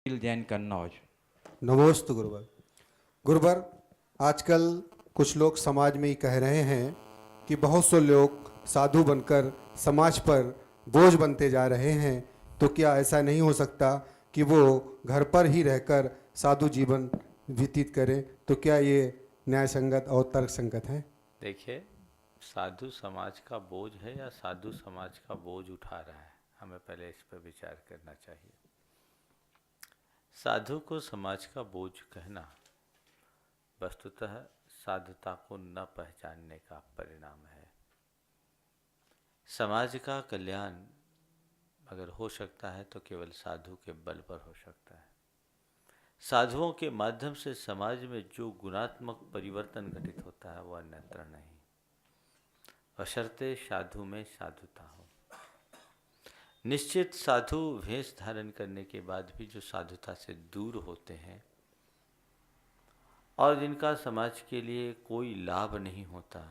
जैन कन्नौज। नमोस्तु गुरुवर। गुरुवर, आजकल कुछ लोग समाज में ही कह रहे हैं कि बहुत से लोग साधु बनकर समाज पर बोझ बनते जा रहे हैं, तो क्या ऐसा नहीं हो सकता कि वो घर पर ही रहकर साधु जीवन व्यतीत करें? तो क्या ये न्याय संगत और तर्क संगत है? देखिए, साधु समाज का बोझ है या साधु समाज का बोझ उठा रहा है, हमें पहले इस पर विचार करना चाहिए। साधु को समाज का बोझ कहना वस्तुतः साधुता को न पहचानने का परिणाम है। समाज का कल्याण अगर हो सकता है तो केवल साधु के बल पर हो सकता है। साधुओं के माध्यम से समाज में जो गुणात्मक परिवर्तन घटित होता है वह अन्यत्र नहीं, बशर्ते साधु में साधुता हो। निश्चित साधु वेश धारण करने के बाद भी जो साधुता से दूर होते हैं और जिनका समाज के लिए कोई लाभ नहीं होता,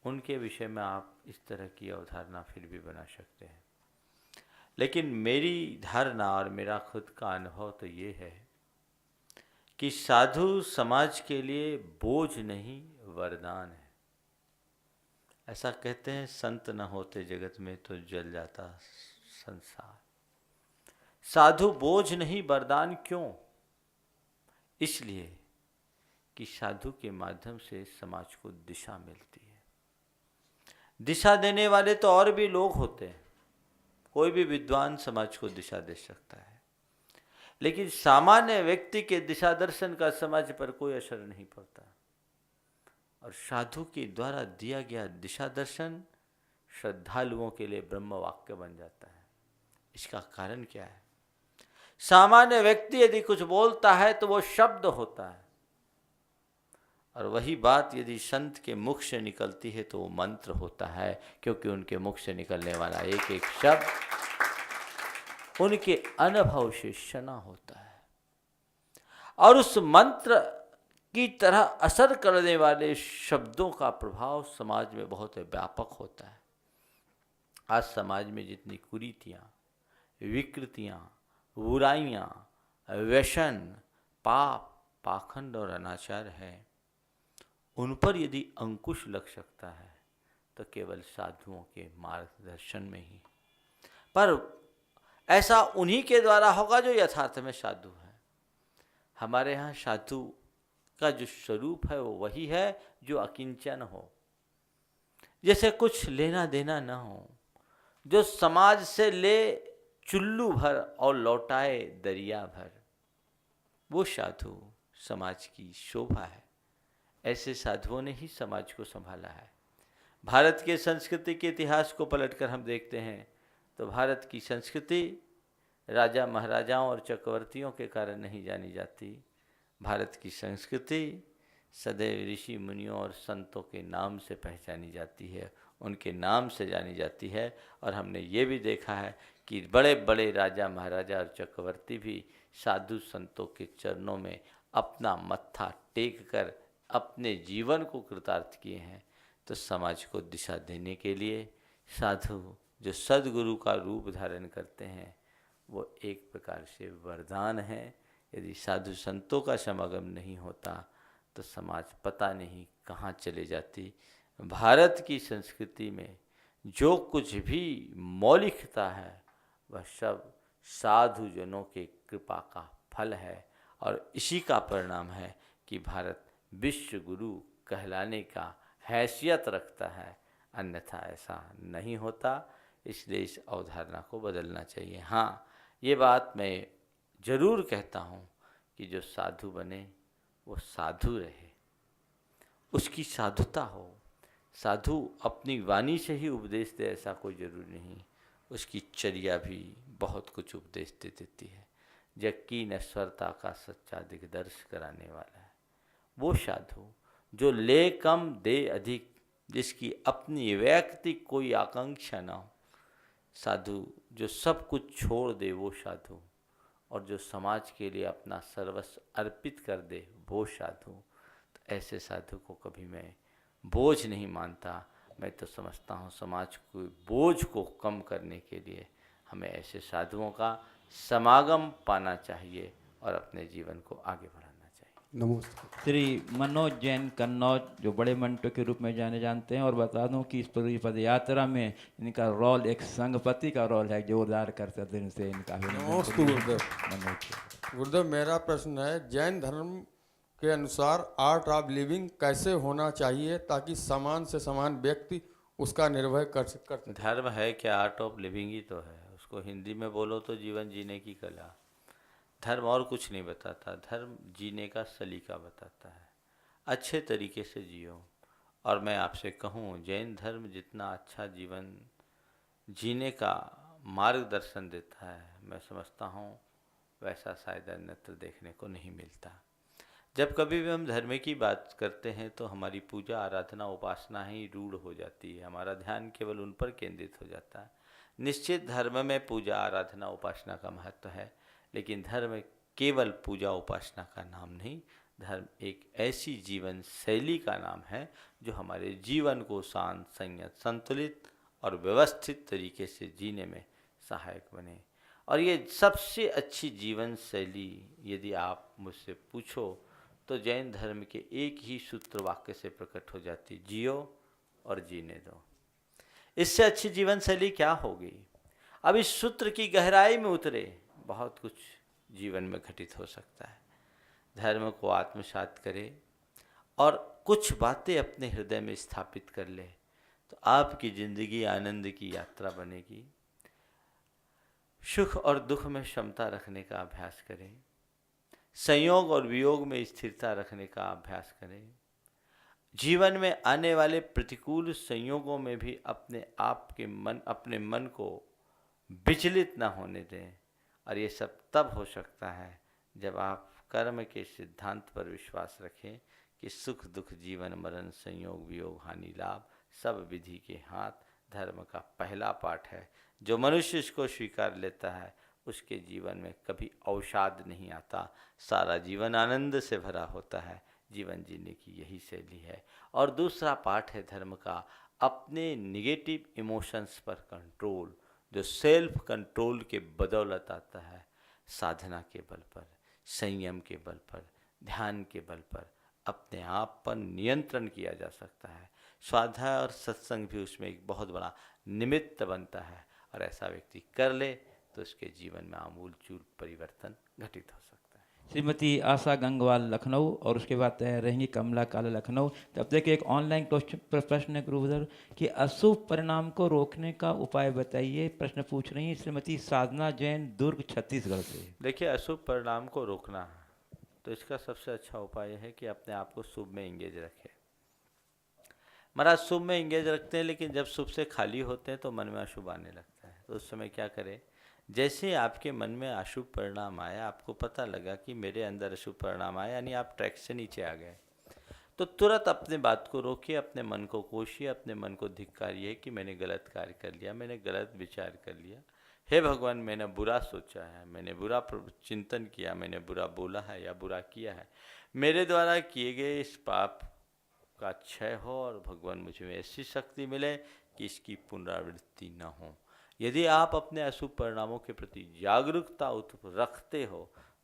उनके विषय में आप इस तरह की अवधारणा फिर भी बना सकते हैं। लेकिन मेरी धारणा और मेरा खुद का अनुभव तो ये है कि साधु समाज के लिए बोझ नहीं, वरदान है। ऐसा कहते हैं, संत न होते जगत में तो जल जाता संसार। साधु बोझ नहीं, वरदान। क्यों? इसलिए कि साधु के माध्यम से समाज को दिशा मिलती है। दिशा देने वाले तो और भी लोग होते हैं, कोई भी विद्वान समाज को दिशा दे सकता है, लेकिन सामान्य व्यक्ति के दिशा दर्शन का समाज पर कोई असर नहीं पड़ता। और साधु के द्वारा दिया गया दिशा दर्शन श्रद्धालुओं के लिए ब्रह्म वाक्य बन जाता है। इसका कारण क्या है? सामान्य व्यक्ति यदि कुछ बोलता है तो वो शब्द होता है, और वही बात यदि संत के मुख से निकलती है तो वो मंत्र होता है, क्योंकि उनके मुख से निकलने वाला एक एक शब्द उनके अनुभव से शना होता है, और उस मंत्र की तरह असर करने वाले शब्दों का प्रभाव समाज में बहुत व्यापक होता है। आज समाज में जितनी कुरीतियाँ, विकृतियाँ, बुराइयाँ, व्यसन, पाप, पाखंड और अनाचार है, उन पर यदि अंकुश लग सकता है तो केवल साधुओं के मार्गदर्शन में ही। पर ऐसा उन्हीं के द्वारा होगा जो यथार्थ में साधु है। हमारे यहाँ साधु का जो स्वरूप है वो वही है जो अकिंचन हो, जैसे कुछ लेना देना न हो, जो समाज से ले चुल्लू भर और लौटाए दरिया भर। वो साधु समाज की शोभा है। ऐसे साधुओं ने ही समाज को संभाला है। भारत के संस्कृति के इतिहास को पलटकर हम देखते हैं तो भारत की संस्कृति राजा महाराजाओं और चक्रवर्तियों के कारण नहीं जानी जाती। भारत की संस्कृति सदैव ऋषि मुनियों और संतों के नाम से पहचानी जाती है, उनके नाम से जानी जाती है। और हमने ये भी देखा है कि बड़े बड़े राजा महाराजा और चक्रवर्ती भी साधु संतों के चरणों में अपना मत्था टेक कर अपने जीवन को कृतार्थ किए हैं। तो समाज को दिशा देने के लिए साधु जो सद्गुरु का रूप धारण करते हैं वो एक प्रकार से वरदान है। यदि साधु संतों का समागम नहीं होता तो समाज पता नहीं कहाँ चले जाती। भारत की संस्कृति में जो कुछ भी मौलिकता है वह सब साधुजनों के कृपा का फल है, और इसी का परिणाम है कि भारत विश्व गुरु कहलाने का हैसियत रखता है। अन्यथा ऐसा नहीं होता। इसलिए इस अवधारणा को बदलना चाहिए। हाँ, ये बात मैं जरूर कहता हूँ कि जो साधु बने वो साधु रहे, उसकी साधुता हो। साधु अपनी वाणी से ही उपदेश दे ऐसा कोई जरूरी नहीं, उसकी चर्या भी बहुत कुछ उपदेश दे देती है। जबकि नश्वरता का सच्चा दिग्दर्श कराने वाला है वो साधु जो ले कम दे अधिक, जिसकी अपनी वैयक्तिक कोई आकांक्षा ना हो। साधु जो सब कुछ छोड़ दे वो साधु, और जो समाज के लिए अपना सर्वस्व अर्पित कर दे वो साधु। तो ऐसे साधु को कभी मैं बोझ नहीं मानता। मैं तो समझता हूँ समाज को बोझ को कम करने के लिए हमें ऐसे साधुओं का समागम पाना चाहिए और अपने जीवन को आगे बढ़ाना चाहिए। नमस्ते। श्री मनोज जैन कन्नौज, जो बड़े मंटो के रूप में जाने जानते हैं, और बता दूं कि इस पूरी पद यात्रा में इनका रोल एक संघपति का रोल है। जोरदार करते दिन से इनका नमस्ते गुरुदेव। मनोज। गुरुदेव, मेरा प्रश्न है, जैन धर्म के अनुसार आर्ट ऑफ लिविंग कैसे होना चाहिए ताकि समान से समान व्यक्ति उसका निर्वह कर सके? धर्म है क्या? आर्ट ऑफ लिविंग ही तो है। उसको हिंदी में बोलो तो जीवन जीने की कला। धर्म और कुछ नहीं बताता, धर्म जीने का सलीका बताता है। अच्छे तरीके से जियो। और मैं आपसे कहूँ, जैन धर्म जितना अच्छा जीवन जीने का मार्गदर्शन देता है, मैं समझता हूँ वैसा शायद अन्यत्र देखने को नहीं मिलता। जब कभी भी हम धर्म की बात करते हैं तो हमारी पूजा आराधना उपासना ही रूढ़ हो जाती है, हमारा ध्यान केवल उन पर केंद्रित हो जाता है। निश्चित धर्म में पूजा आराधना उपासना का महत्व है, लेकिन धर्म केवल पूजा उपासना का नाम नहीं, धर्म एक ऐसी जीवन शैली का नाम है जो हमारे जीवन को शांत, संयत, संतुलित और व्यवस्थित तरीके से जीने में सहायक बने। और ये सबसे अच्छी जीवन शैली यदि आप मुझसे पूछो तो जैन धर्म के एक ही सूत्र वाक्य से प्रकट हो जाती, जियो और जीने दो। इससे अच्छी जीवन शैली क्या होगी? अब इस सूत्र की गहराई में उतरे, बहुत कुछ जीवन में घटित हो सकता है। धर्म को आत्मसात करे और कुछ बातें अपने हृदय में स्थापित कर ले तो आपकी जिंदगी आनंद की यात्रा बनेगी। सुख और दुख में क्षमता रखने का अभ्यास करें, संयोग और वियोग में स्थिरता रखने का अभ्यास करें। जीवन में आने वाले प्रतिकूल संयोगों में भी अपने मन को विचलित न होने दें। और ये सब तब हो सकता है जब आप कर्म के सिद्धांत पर विश्वास रखें कि सुख दुख, जीवन मरण, संयोग वियोग, हानि लाभ सब विधि के हाथ धर्म का पहला पाठ है। जो मनुष्य इसको स्वीकार लेता है उसके जीवन में कभी अवसाद नहीं आता, सारा जीवन आनंद से भरा होता है। जीवन जीने की यही शैली है। और दूसरा पाठ है धर्म का, अपने निगेटिव इमोशंस पर कंट्रोल, जो सेल्फ कंट्रोल के बदौलत आता है। साधना के बल पर, संयम के बल पर, ध्यान के बल पर अपने आप पर नियंत्रण किया जा सकता है। स्वाध्याय और सत्संग भी उसमें एक बहुत बड़ा निमित्त बनता है, और ऐसा व्यक्ति कर ले तो उसके जीवन में आमूल चूल परिवर्तन घटित हो सकता है। श्रीमती आशा गंगवाल लखनऊ, और उसके बाद रहेंगी कमला काला लखनऊ। तब तक एक ऑनलाइन प्रश्न है गुरुदेव कि अशुभ परिणाम को रोकने का उपाय बताइए। प्रश्न पूछ रही हैं श्रीमती साधना जैन, दुर्ग, छत्तीसगढ़ से। देखिए, अशुभ परिणाम को रोकना है तो इसका सबसे अच्छा उपाय है कि अपने आप को शुभ में इंगेज रखें। महाराज शुभ में इंगेज रखते हैं, लेकिन जब शुभ से खाली होते हैं तो मन में अशुभ आने लगता है। तो उस समय क्या करें? जैसे आपके मन में अशुभ परिणाम आया, आपको पता लगा कि मेरे अंदर अशुभ परिणाम आया, यानी आप ट्रैक से नीचे आ गए, तो तुरंत अपने बात को रोकिए, अपने मन को कोशिए, अपने मन को धिक्कारिए कि मैंने गलत कार्य कर लिया, मैंने गलत विचार कर लिया। हे भगवान, मैंने बुरा सोचा है, मैंने बुरा चिंतन किया, मैंने बुरा बोला है या बुरा किया है। मेरे द्वारा किए गए इस पाप का क्षय हो और भगवान मुझे में ऐसी शक्ति मिले कि इसकी पुनरावृत्ति न हो। यदि आप अपने अशुभ परिणामों के प्रति जागरूकता रखते हो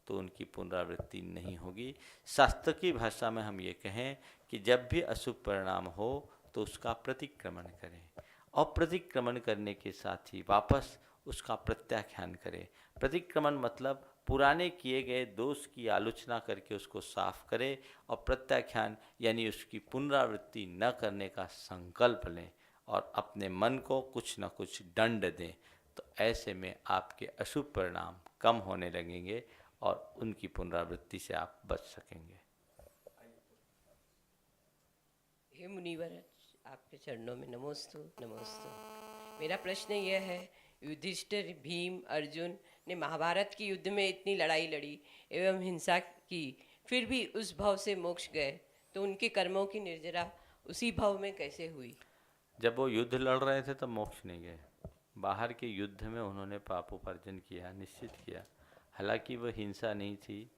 तो उनकी पुनरावृत्ति नहीं होगी। शास्त्र की भाषा में हम ये कहें कि जब भी अशुभ परिणाम हो तो उसका प्रतिक्रमण करें, और प्रतिक्रमण करने के साथ ही वापस उसका प्रत्याख्यान करें। प्रतिक्रमण मतलब पुराने किए गए दोष की आलोचना करके उसको साफ करें, और प्रत्याख्यान यानी उसकी पुनरावृत्ति न करने का संकल्प लें और अपने मन को कुछ न कुछ दंड दें। तो ऐसे में आपके अशुभ परिणाम कम होने लगेंगे और उनकी पुनरावृत्ति से आप बच सकेंगे। हे मुनिवर, आपके चरणों में नमोस्तु नमोस्तु। मेरा प्रश्न यह है, युधिष्ठिर, भीम, अर्जुन ने महाभारत की युद्ध में इतनी लड़ाई लड़ी एवं हिंसा की, फिर भी उस भव से मोक्ष गए, तो उनके कर्मों की निर्जरा उसी भव में कैसे हुई? जब वो युद्ध लड़ रहे थे तब मोक्ष नहीं गए। बाहर के युद्ध में उन्होंने पापोपार्जन किया, निश्चित किया। हालांकि वह हिंसा नहीं थी,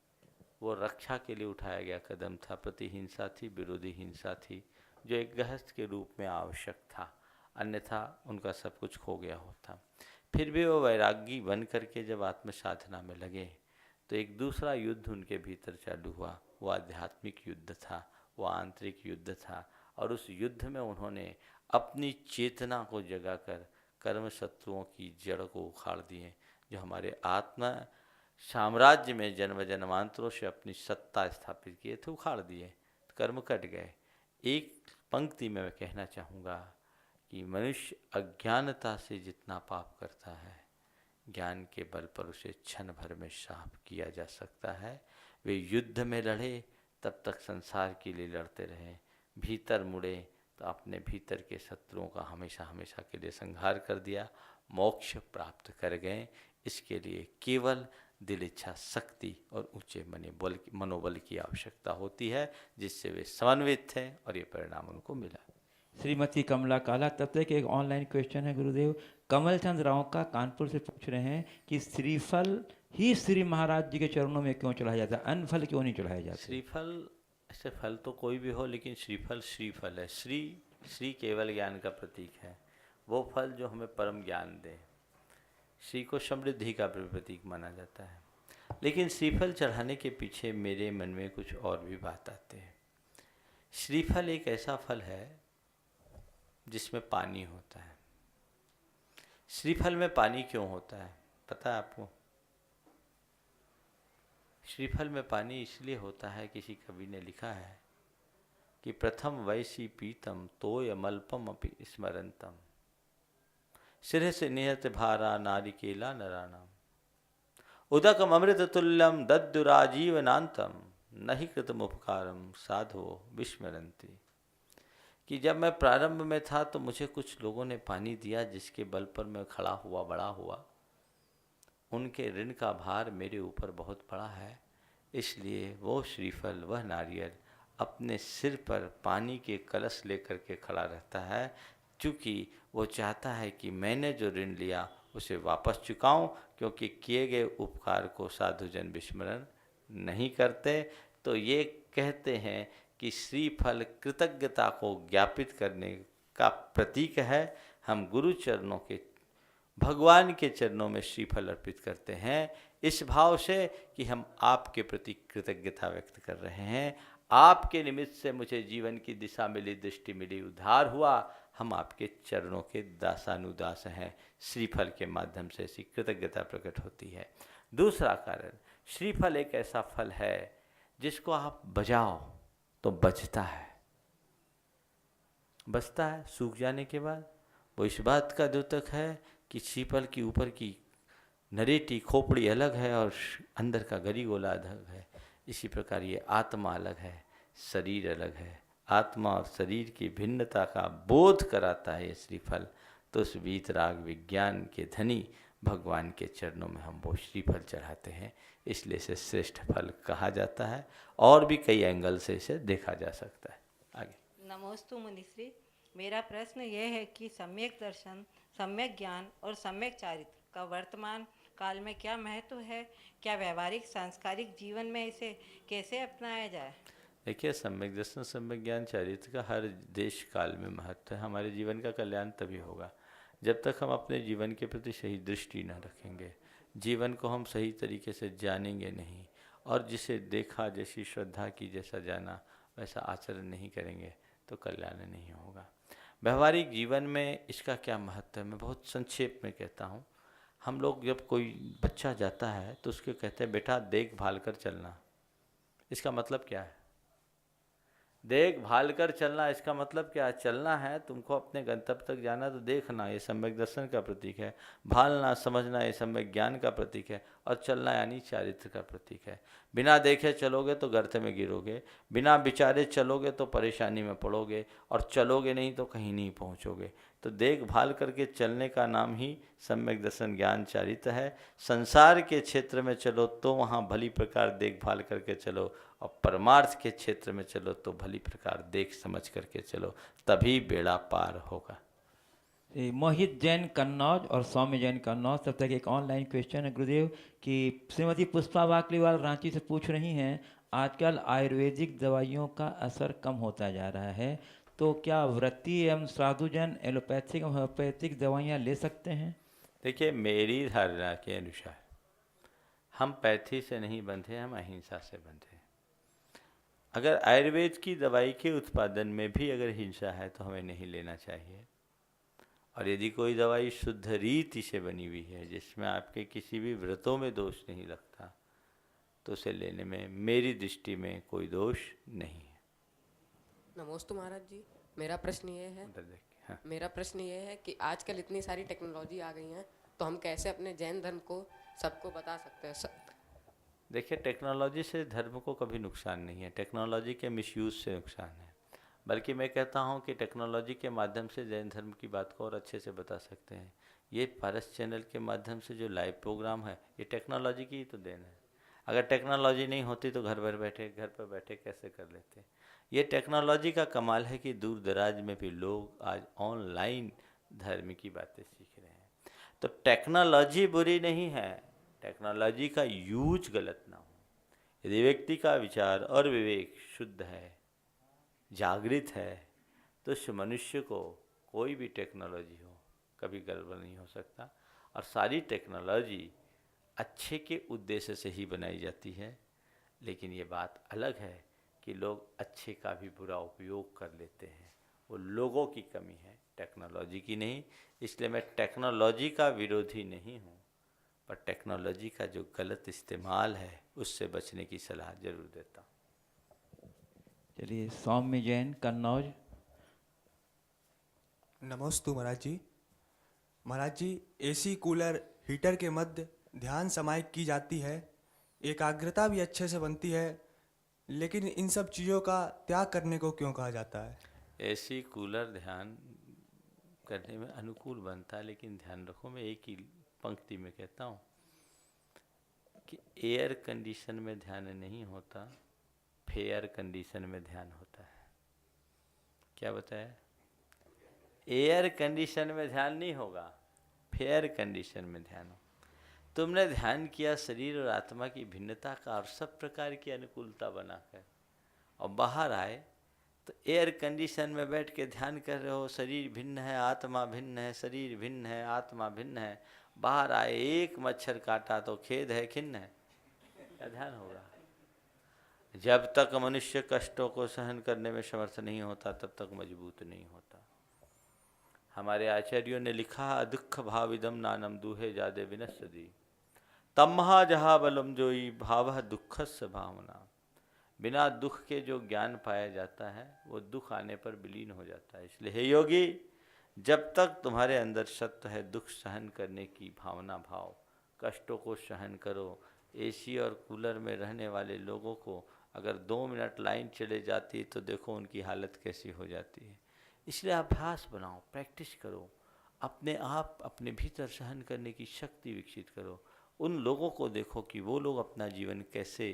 वो रक्षा के लिए उठाया गया कदम था। प्रतिहिंसा थी, विरोधी हिंसा थी, जो एक गृहस्थ के रूप में आवश्यक था, अन्यथा उनका सब कुछ खो गया होता। फिर भी वो वैरागी बन करके जब आत्म साधना में लगे तो एक दूसरा युद्ध उनके भीतर चालू हुआ। वो आध्यात्मिक युद्ध था, वो आंतरिक युद्ध था, और उस युद्ध में उन्होंने अपनी चेतना को जगाकर कर्म शत्रुओं की जड़ को उखाड़ दिए, जो हमारे आत्मा साम्राज्य में जन्म जन्मांतरों से अपनी सत्ता स्थापित किए थे, उखाड़ दिए, कर्म कट गए। एक पंक्ति में मैं कहना चाहूँगा कि मनुष्य अज्ञानता से जितना पाप करता है, ज्ञान के बल पर उसे क्षण भर में साफ किया जा सकता है। वे युद्ध में लड़े तब तक संसार के लिए लड़ते रहे, भीतर मुड़े तो अपने भीतर के शत्रुओं का हमेशा हमेशा के लिए संहार कर दिया, मोक्ष प्राप्त कर गए। इसके लिए केवल दिल इच्छा शक्ति और ऊंचे मनोबल की आवश्यकता होती है, जिससे वे समन्वित थे और ये परिणाम उनको मिला। श्रीमती कमला काला, तब तक एक ऑनलाइन क्वेश्चन है गुरुदेव। कमल चंद राव का कानपुर से पूछ रहे हैं कि श्रीफल ही श्री महाराज जी के चरणों में क्यों चढ़ाया जाता है, अन्य फल क्यों नहीं चढ़ाया जाता? श्रीफल, ऐसे फल तो कोई भी हो, लेकिन श्रीफल श्रीफल है। श्री केवल ज्ञान का प्रतीक है, वो फल जो हमें परम ज्ञान दे। श्री को समृद्धि का प्रतीक माना जाता है, लेकिन श्रीफल चढ़ाने के पीछे मेरे मन में कुछ और भी बात आते हैं। श्रीफल एक ऐसा फल है जिसमें पानी होता है। श्रीफल में पानी क्यों होता है पता है आपको? श्रीफल में पानी इसलिए होता है, किसी कवि ने लिखा है कि प्रथम वैसी पीतम तोय मल्पम अपि स्मरंतम, सिरे से निहत भारा नारिकेला नराणाम, उदकम अमृत तुल्यम दद्दुराजीवनांतम, नहीं कृतम उपकारम साधो विस्मरंती। कि जब मैं प्रारंभ में था तो मुझे कुछ लोगों ने पानी दिया, जिसके बल पर मैं खड़ा हुआ, बड़ा हुआ। उनके ऋण का भार मेरे ऊपर बहुत बड़ा है, इसलिए वो श्रीफल, वह नारियल अपने सिर पर पानी के कलश लेकर के खड़ा रहता है, क्योंकि वो चाहता है कि मैंने जो ऋण लिया उसे वापस चुकाऊं, क्योंकि किए गए उपकार को साधुजन विस्मरण नहीं करते। तो ये कहते हैं कि श्रीफल कृतज्ञता को ज्ञापित करने का प्रतीक है। हम गुरु चरणों के, भगवान के चरणों में श्रीफल अर्पित करते हैं, इस भाव से कि हम आपके प्रति कृतज्ञता व्यक्त कर रहे हैं। आपके निमित्त से मुझे जीवन की दिशा मिली, दृष्टि मिली, उद्धार हुआ। हम आपके चरणों के दासानुदास हैं। श्रीफल के माध्यम से ऐसी कृतज्ञता प्रकट होती है। दूसरा कारण, श्रीफल एक ऐसा फल है जिसको आप बजाओ तो बचता है, बचता है सूख जाने के बाद। वो इस बात का द्योतक है कि श्रीफल की ऊपर की नरेटी खोपड़ी अलग है और अंदर का गरी गोला अलग है। इसी प्रकार ये आत्मा अलग है, शरीर अलग है। आत्मा और शरीर की भिन्नता का बोध कराता है ये श्रीफल। तो उस वीतराग विज्ञान के धनी भगवान के चरणों में हम वो श्रीफल चढ़ाते हैं, इसलिए इसे श्रेष्ठ फल कहा जाता है। और भी कई एंगल से इसे देखा जा सकता है। आगे। नमोस्तु मुनिश्री, मेरा प्रश्न यह है कि सम्यक दर्शन, सम्यक ज्ञान और सम्यक चारित्र का वर्तमान काल में क्या महत्व है? क्या व्यवहारिक सांस्कारिक जीवन में इसे कैसे अपनाया जाए? देखिए, सम्यक दर्शन, सम्यक ज्ञान, चरित्र का हर देश काल में महत्व है। हमारे जीवन का कल्याण तभी होगा जब तक हम अपने जीवन के प्रति सही दृष्टि न रखेंगे, जीवन को हम सही तरीके से जानेंगे नहीं, और जिसे देखा, जैसी श्रद्धा की, जैसा जाना वैसा आचरण नहीं करेंगे तो कल्याण नहीं होगा। व्यवहारिक जीवन में इसका क्या महत्व है, मैं बहुत संक्षेप में कहता हूँ। हम लोग जब कोई बच्चा जाता है तो उसके कहते हैं बेटा देखभाल कर चलना। इसका मतलब क्या है? देखभाल कर चलना, इसका मतलब क्या? चलना है तुमको, अपने गंतव्य तक जाना, तो देखना, ये सम्यक दर्शन का प्रतीक है। भालना, समझना, ये सम्यक ज्ञान का प्रतीक है। और चलना यानी चारित्र का प्रतीक है। बिना देखे चलोगे तो गर्त में गिरोगे, बिना विचारे चलोगे तो परेशानी में पड़ोगे, और चलोगे नहीं तो कहीं नहीं पहुँचोगे। तो देखभाल करके चलने का नाम ही सम्यक दर्शन ज्ञान चारित्र है। संसार के क्षेत्र में चलो तो वहाँ भली प्रकार देखभाल करके चलो, और परमार्थ के क्षेत्र में चलो तो भली प्रकार देख समझ करके चलो, तभी बेड़ा पार होगा। मोहित जैन कन्नौज और सौम्य जैन कन्नौज, तब तक एक ऑनलाइन क्वेश्चन है गुरुदेव कि श्रीमती पुष्पा वाकलीवाल रांची से पूछ रही हैं, आजकल आयुर्वेदिक दवाइयों का असर कम होता जा रहा है, तो क्या व्रती एवं साधुजन एलोपैथिक एवं होम्योपैथिक दवाइयाँ ले सकते हैं? देखिए, मेरी धारणा के अनुसार हम पैथी से नहीं बंधे, हम अहिंसा से बंधे। अगर आयुर्वेद की दवाई के उत्पादन में भी अगर हिंसा है तो हमें नहीं लेना चाहिए। और यदि कोई दवाई शुद्ध रीति से बनी हुई है, जिसमें आपके किसी भी व्रतों में दोष नहीं लगता, तो उसे लेने में मेरी दृष्टि में कोई दोष नहीं है। नमोस्तु महाराज जी, मेरा प्रश्न ये है उधर देखिए। हाँ। मेरा प्रश्न ये है कि आजकल इतनी सारी टेक्नोलॉजी आ गई हैं, तो हम कैसे अपने जैन धर्म को सबको बता सकते हैं? देखिए, टेक्नोलॉजी से धर्म को कभी नुकसान नहीं है, टेक्नोलॉजी के मिसयूज़ से नुकसान है। बल्कि मैं कहता हूँ कि टेक्नोलॉजी के माध्यम से जैन धर्म की बात को और अच्छे से बता सकते हैं। ये पारस चैनल के माध्यम से जो लाइव प्रोग्राम है, ये टेक्नोलॉजी की ही तो देन है। अगर टेक्नोलॉजी नहीं होती तो घर पर बैठे कैसे कर लेते। ये टेक्नोलॉजी का कमाल है कि दूर दराज में भी लोग आज ऑनलाइन धर्म की बातें सीख रहे हैं। तो टेक्नोलॉजी बुरी नहीं है, टेक्नोलॉजी का यूज गलत ना हो। यदि व्यक्ति का विचार और विवेक शुद्ध है, जागृत है, तो उस मनुष्य को कोई भी टेक्नोलॉजी हो कभी गड़बड़ नहीं हो सकता। और सारी टेक्नोलॉजी अच्छे के उद्देश्य से ही बनाई जाती है। लेकिन ये बात अलग है कि लोग अच्छे का भी बुरा उपयोग कर लेते हैं। वो लोगों की कमी है, टेक्नोलॉजी की नहीं। इसलिए मैं टेक्नोलॉजी का विरोधी नहीं हूँ, पर टेक्नोलॉजी का जो गलत इस्तेमाल है उससे बचने की सलाह जरूर देता हूँ। चलिए, सौम्य जैन, कन्नौज। नमोस्तु महाराज जी। महाराज जी, एसी, कूलर, हीटर के मध्य ध्यान समाहित की जाती है, एकाग्रता भी अच्छे से बनती है, लेकिन इन सब चीज़ों का त्याग करने को क्यों कहा जाता है? एसी, कूलर ध्यान करने में अनुकूल बनता है, लेकिन ध्यान रखो, मैं एक ही पंक्ति में कहता हूँ कि एयर कंडीशन में ध्यान नहीं होता, फेयर कंडीशन में ध्यान होता है। क्या बताया? एयर कंडीशन में ध्यान नहीं होगा, फेयर कंडीशन में ध्यान हो। तुमने ध्यान किया शरीर और आत्मा की भिन्नता का और सब प्रकार की अनुकूलता बनाकर, और बाहर आए तो एयर कंडीशन में बैठ के ध्यान कर रहे हो, शरीर भिन्न है, आत्मा भिन्न है, शरीर भिन्न है, आत्मा भिन्न है। बाहर आए एक मच्छर काटा तो खेद है, खिन्न है, क्या ध्यान होगा? जब तक मनुष्य कष्टों को सहन करने में समर्थ नहीं होता, तब तक मजबूत नहीं होता। हमारे आचार्यों ने लिखा, दुख भाविदम नानम दूहे जादे विनश्यति तमहा जहा बलम जोई भाव दुखस्य भावना। बिना दुख के जो ज्ञान पाया जाता है वो दुख आने पर विलीन हो जाता है। इसलिए हे योगी, जब तक तुम्हारे अंदर सत्य है, दुख सहन करने की भावना, भाव, कष्टों को सहन करो। एसी और कूलर में रहने वाले लोगों को अगर 2 मिनट लाइन चले जाती तो देखो उनकी हालत कैसी हो जाती है। इसलिए अभ्यास बनाओ, प्रैक्टिस करो, अपने आप अपने भीतर सहन करने की शक्ति विकसित करो। उन लोगों को देखो कि वो लोग अपना जीवन कैसे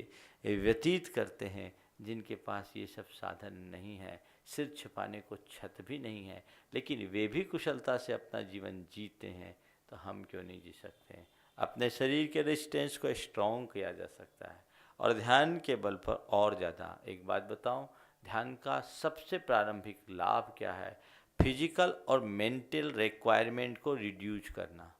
व्यतीत करते हैं जिनके पास ये सब साधन नहीं है, सिर छुपाने को छत भी नहीं है, लेकिन वे भी कुशलता से अपना जीवन जीते हैं। तो हम क्यों नहीं जी सकते हैं? अपने शरीर के रेजिस्टेंस को स्ट्रॉन्ग किया जा सकता है और ध्यान के बल पर और ज़्यादा। एक बात बताऊं, ध्यान का सबसे प्रारंभिक लाभ क्या है? फिजिकल और मेंटल रिक्वायरमेंट को रिड्यूस करना।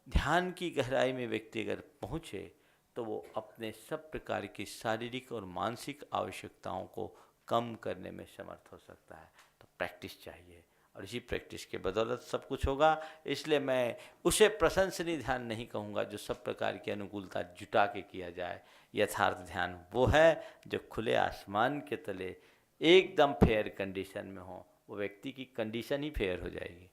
ध्यान की गहराई में व्यक्ति अगर पहुँचे तो वो अपने सब प्रकार की शारीरिक और मानसिक आवश्यकताओं को कम करने में समर्थ हो सकता है। तो प्रैक्टिस चाहिए और इसी प्रैक्टिस के बदौलत सब कुछ होगा। इसलिए मैं उसे प्रशंसनीय ध्यान नहीं कहूँगा जो सब प्रकार की अनुकूलता जुटा के किया जाए। यथार्थ ध्यान वो है जो खुले आसमान के तले एकदम फेयर कंडीशन में हो। वो व्यक्ति की कंडीशन ही फेयर हो जाएगी।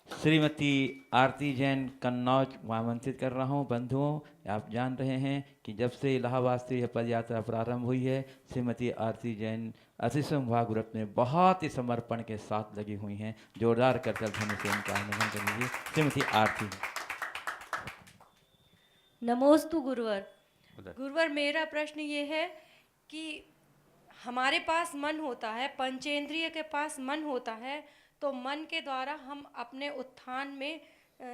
श्रीमती आरती जैन, कन्नौज, आमंत्रित कर रहा हूँ। बंधुओं, आप जान रहे हैं कि जब से इलाहाबाद से यह पद यात्रा प्रारंभ हुई है, श्रीमती आरती जैन अतिशम भाग व्रत में बहुत ही समर्पण के साथ लगी हुई हैं। जोरदार करतल ध्वनि से इनका आह्वान कर लीजिए। श्रीमती आरती। नमोस्तु गुरुवर। गुरुवर, मेरा प्रश्न ये है कि हमारे पास मन होता है, पंचेंद्रिय के पास मन होता है, तो मन के द्वारा हम अपने उत्थान में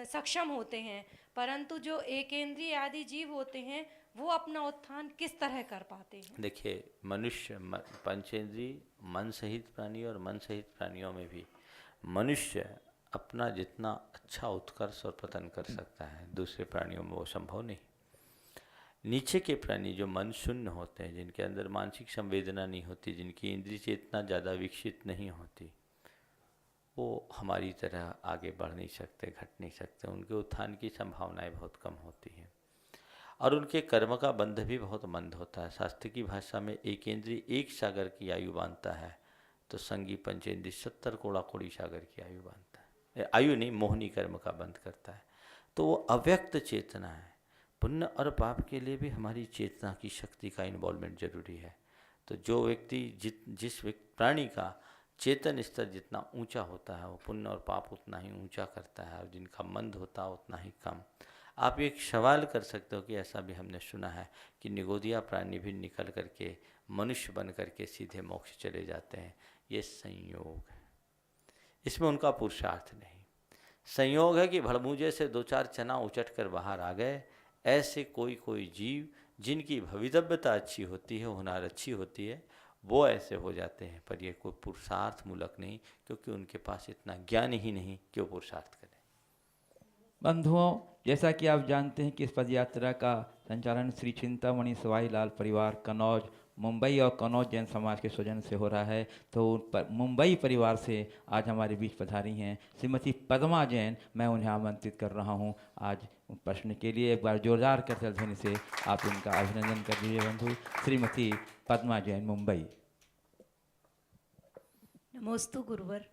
सक्षम होते हैं, परंतु जो एकेंद्रिय आदि जीव होते हैं वो अपना उत्थान किस तरह कर पाते हैं? देखिए, मनुष्य पंचेंद्रिय मन सहित प्राणी और मन सहित प्राणियों में भी मनुष्य अपना जितना अच्छा उत्कर्ष और पतन कर सकता है, दूसरे प्राणियों में वो संभव नहीं। नीचे के प्राणी जो मन शून्य होते हैं, जिनके अंदर मानसिक संवेदना नहीं होती, जिनकी इंद्रिय चेतना ज़्यादा विकसित नहीं होती, वो हमारी तरह आगे बढ़ नहीं सकते, घट नहीं सकते। उनके उत्थान की संभावनाएं बहुत कम होती हैं और उनके कर्म का बंध भी बहुत मंद होता है। शास्त्र की भाषा में एक इंद्रिय एक सागर की आयु बांधता है, तो संगी पंचेंद्रिय 70 कोड़ा कोड़ी सागर की आयु बांधता है। आयु नहीं, मोहनी कर्म का बंध करता है। तो वो अव्यक्त चेतना है। पुण्य और पाप के लिए भी हमारी चेतना की शक्ति का इन्वॉल्वमेंट जरूरी है। तो जो व्यक्ति जिस प्राणी का चेतन स्तर जितना ऊंचा होता है, वो पुण्य और पाप उतना ही ऊंचा करता है, और जिनका मंद होता है उतना ही कम। आप एक सवाल कर सकते हो कि ऐसा भी हमने सुना है कि निगोदिया प्राणी भी निकल करके मनुष्य बन करके सीधे मोक्ष चले जाते हैं। ये संयोग है, इसमें उनका पुरुषार्थ नहीं। संयोग है कि भड़मूजे से 2-4 चना उचट कर बाहर आ गए। ऐसे कोई जीव जिनकी भवितव्यता अच्छी होती है, हुनर अच्छी होती है, वो ऐसे हो जाते हैं। पर ये कोई पुरुषार्थ मूलक नहीं, क्योंकि उनके पास इतना ज्ञान ही नहीं कि वो पुरुषार्थ करें। बंधुओं, जैसा कि आप जानते हैं कि इस पद यात्रा का संचालन श्री चिंतामणि सवाई लाल परिवार कन्नौज मुंबई और कन्नौज जैन समाज के स्वजन से हो रहा है, तो मुंबई परिवार से आज हमारे बीच पधारी हैं श्रीमती पद्मा जैन। मैं उन्हें आमंत्रित कर रहा हूं आज प्रश्न के लिए। एक बार जोरदार करताल ध्वनि से आप इनका अभिनंदन कर दीजिए बंधु। श्रीमती पद्मा जैन, मुंबई। नमोस्तु गुरुवर।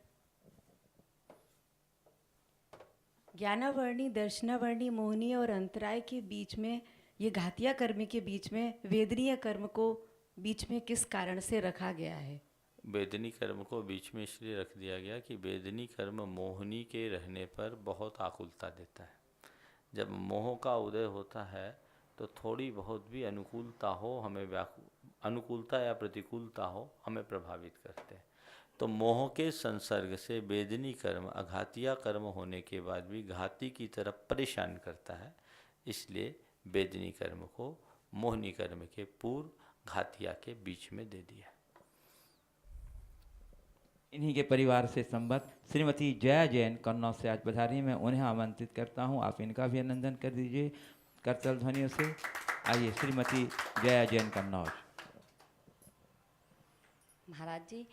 ज्ञानावर्णी, दर्शनावर्णी, मोहनी और अंतराय के बीच में, ये घातिया कर्म के बीच में वेदनीय कर्म को बीच में किस कारण से रखा गया है? वेदनी कर्म को बीच में इसलिए रख दिया गया कि वेदनी कर्म मोहनी के रहने पर बहुत आकुलता देता है। जब मोह का उदय होता है तो थोड़ी बहुत भी अनुकूलता हो, हमें अनुकूलता या प्रतिकूलता हो, हमें प्रभावित करते हैं। तो मोह के संसर्ग से वेदनी कर्म अघातिया कर्म होने के बाद भी घाती की तरफ परेशान करता है। इसलिए वेदनी कर्म को मोहनी कर्म के पूर्व घातिया के बीच में दे दिया। इन्हीं के परिवार से संबद्ध श्रीमती जया जैन कन्नौज से आज पधारी। मैं उन्हें आमंत्रित करता हूं, आप इनका भी अभिनंदन कर दीजिए करतल ध्वनियों से। आइए श्रीमती जया जैन कन्नौज। महाराज जी,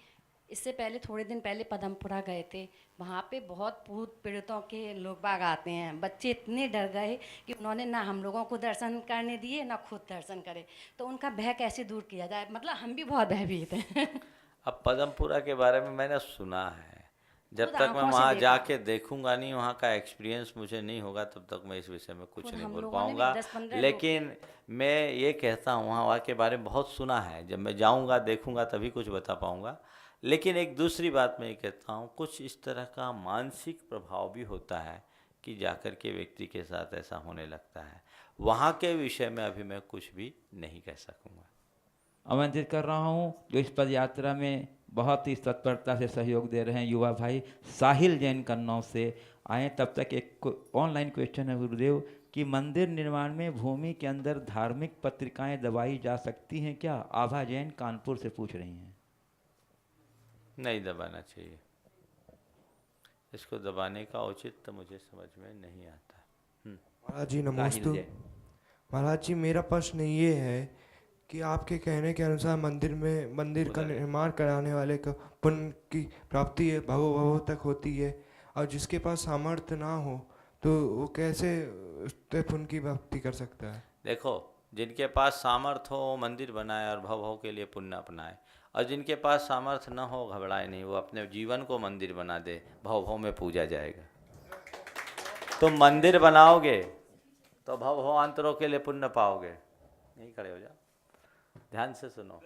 इससे पहले थोड़े दिन पहले पदमपुरा गए थे। वहाँ पे बहुत भूत पीड़ितों के लोग बाग आते हैं। बच्चे इतने डर गए कि उन्होंने ना हम लोगों को दर्शन करने दिए, ना खुद दर्शन करे। तो उनका भय कैसे दूर किया जाए? मतलब हम भी बहुत भयभीत हैं। अब पदमपुरा के बारे में मैंने सुना है, जब तक मैं वहाँ जाके देखूंगा नहीं, वहाँ का एक्सपीरियंस मुझे नहीं होगा, तब तक मैं इस विषय में कुछ नहीं बोल पाऊँगा। लेकिन मैं ये कहता हूँ, वहाँ के बारे में बहुत सुना है। जब मैं जाऊँगा, देखूँगा, तभी कुछ बता पाऊँगा। लेकिन एक दूसरी बात मैं ये कहता हूँ, कुछ इस तरह का मानसिक प्रभाव भी होता है कि जाकर के व्यक्ति के साथ ऐसा होने लगता है। वहाँ के विषय में अभी मैं कुछ भी नहीं कह सकूँगा। आमंत्रित कर रहा हूँ जो इस पद यात्रा में बहुत ही तत्परता से सहयोग दे रहे हैं युवा भाई साहिल जैन कन्नौज से आए। तब तक एक ऑनलाइन क्वेश्चन है गुरुदेव कि मंदिर निर्माण में भूमि के अंदर धार्मिक पत्रिकाएं दबाई जा सकती हैं क्या? आभा जैन कानपुर से पूछ रही हैं। नहीं दबाना चाहिए, इसको दबाने का औचित्य मुझे समझ में नहीं आता। महाराज जी नमस्ते। महाराज जी, मेरा प्रश्न ये है कि आपके कहने के अनुसार मंदिर का निर्माण कराने वाले को पुण्य की प्राप्ति है भवों तक होती है, और जिसके पास सामर्थ्य ना हो तो वो कैसे पुण्य की प्राप्ति कर सकता है? देखो, जिनके पास सामर्थ्य हो मंदिर बनाए और भव के लिए पुण्य अपनाए, और जिनके पास सामर्थ्य न हो घबराए नहीं, वो अपने जीवन को मंदिर बना दे, भव में पूजा जाएगा। तो मंदिर बनाओगे तो भवांतरों के लिए पुण्य पाओगे। यहीं खड़े हो जाओ, ध्यान से सुनो।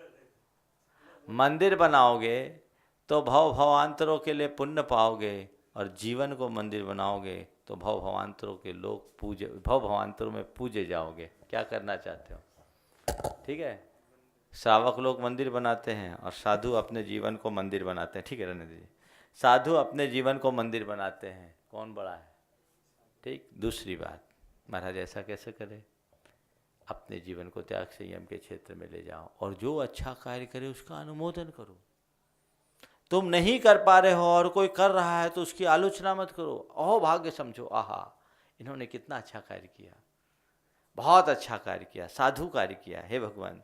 मंदिर बनाओगे तो भवांतरों के लिए पुण्य पाओगे, और जीवन को मंदिर बनाओगे तो भवांतरों के लोग भवांतरों में पूजे जाओगे। क्या करना चाहते हो? ठीक है, श्रावक लोग मंदिर बनाते हैं और साधु अपने जीवन को मंदिर बनाते हैं। ठीक है, रहने दीजिए। साधु अपने जीवन को मंदिर बनाते हैं, कौन बड़ा है? ठीक। दूसरी बात, महाराज ऐसा कैसे करे? अपने जीवन को त्याग संयम के क्षेत्र में ले जाओ, और जो अच्छा कार्य करे उसका अनुमोदन करो। तुम नहीं कर पा रहे हो और कोई कर रहा है तो उसकी आलोचना मत करो, अहो भाग्य समझो, आहा इन्होंने कितना अच्छा कार्य किया, बहुत अच्छा कार्य किया, साधु कार्य किया। हे भगवान,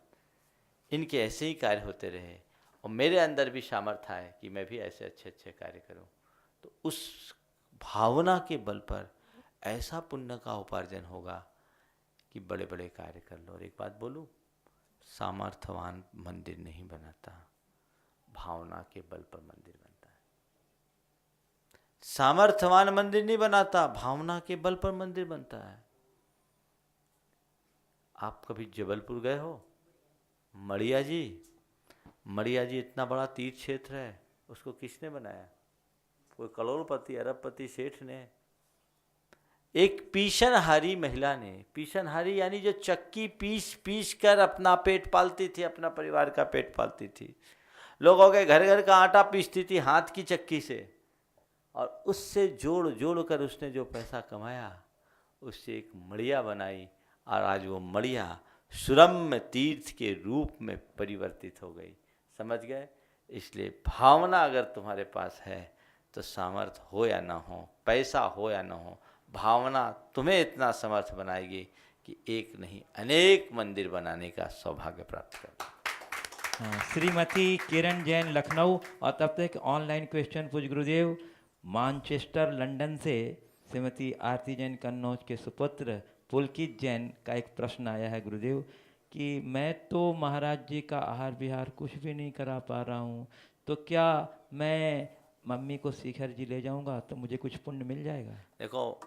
इनके ऐसे ही कार्य होते रहे और मेरे अंदर भी सामर्थ्य है कि मैं भी ऐसे अच्छे अच्छे कार्य करूं। तो उस भावना के बल पर ऐसा पुण्य का उपार्जन होगा कि बड़े बड़े कार्य कर लो। और एक बात बोलूं, सामर्थ्यवान मंदिर नहीं बनाता, भावना के बल पर मंदिर बनता है। सामर्थ्यवान मंदिर नहीं बनाता, भावना के बल पर मंदिर बनता है। आप कभी जबलपुर गए हो? मड़िया जी इतना बड़ा तीर्थ क्षेत्र है, उसको किसने बनाया? कोई करोड़पति अरबपति सेठ ने। एक पीशनहारी महिला ने, पीशनहारी यानी जो चक्की पीस कर अपना पेट पालती थी, अपना परिवार का पेट पालती थी, लोगों के घर घर का आटा पीसती थी हाथ की चक्की से, और उससे जोड़ कर उसने जो पैसा कमाया उससे एक मड़िया बनाई, और आज वो मड़िया सुरम्य तीर्थ के रूप में परिवर्तित हो गई। समझ गए? इसलिए भावना अगर तुम्हारे पास है तो सामर्थ्य हो या ना हो, पैसा हो या ना हो, भावना तुम्हें इतना समर्थ बनाएगी कि एक नहीं अनेक मंदिर बनाने का सौभाग्य प्राप्त कर। हाँ, श्रीमती किरण जैन लखनऊ। और तब तक ऑनलाइन क्वेश्चन पूछ गुरुदेव। मानचेस्टर लंदन से श्रीमती आरती जैन कन्नौज के सुपुत्र पुलकित जैन का एक प्रश्न आया है गुरुदेव कि मैं तो महाराज जी का आहार विहार कुछ भी नहीं करा पा रहा हूँ, तो क्या मैं मम्मी को शिखर जी ले जाऊँगा तो मुझे कुछ पुण्य मिल जाएगा? देखो,